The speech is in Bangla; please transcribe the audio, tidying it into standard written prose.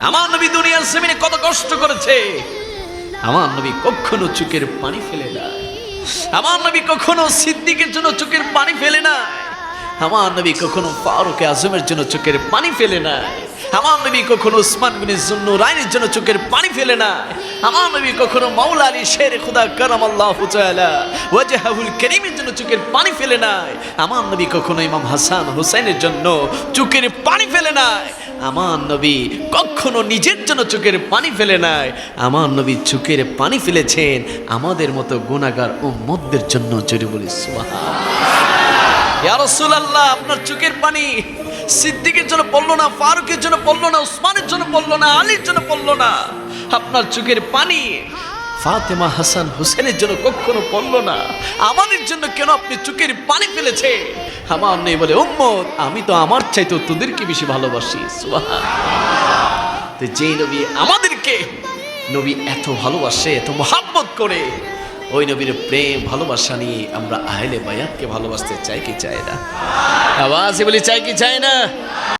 আমার নবী দুনিয়ার জমিনে কত কষ্ট করেছে। আমার নবী কখনো চোখের পানি ফেলে না। আমার নবী কখনো সিদ্দিকের জন্য চোখের পানি ফেলে না। আমার নবী কখনো ফারুক আজমের জন্য চোখের পানি ফেলে না। আমার নবী কখনো উসমান বিন জুন্নুরাইনের জন্য চোখের পানি ফেলে না। আমার নবী কখনো মাওলা আলী শের খুদা কারামাল্লাহু তাআলা ওয়াজহুল কারীমের জন্য চোখের পানি ফেলে নাই। আমার নবী কখনো ইমাম হাসান হুসাইনের জন্য চোখের পানি ফেলে নাই। আমার নবী কখনো নিজের জন্য চোখের পানি ফেলে নাই। আমার নবী চোখের পানি ফেলেছেন আমাদের মতো গুনাহগার উম্মতদের জন্য। জোরে বলি সুবহানাল্লাহ। ইয়া রাসূলুল্লাহ, আপনার চোখের পানি সিদ্দিকের জন্য পড়লো না, ফারুকের জন্য পড়লো না, উসমানের জন্য পড়লো না, আলীর জন্য পড়লো না। আপনার চোখের পানি ফাতেমা হাসান হুসেনের জন্য কখনো পড়লো না। আমাদের জন্য কেন আপনি চোখের পানি ফেলেছে? আমার নেই বলে উম্মত, আমি তো আমার চাইতে তোদেরকে বেশি ভালোবাসি। সুবহানাল্লাহ। যে নবী আমাদেরকে নবী এত ভালোবাসে, এত মহাব্বত করে, ওই নবীর প্রেম ভালোবাসা নিয়ে আমরা আহলে বায়াতকে ভালোবাসতে চাই কি চাই না? আওয়াজে বলি চাই কি চাই না?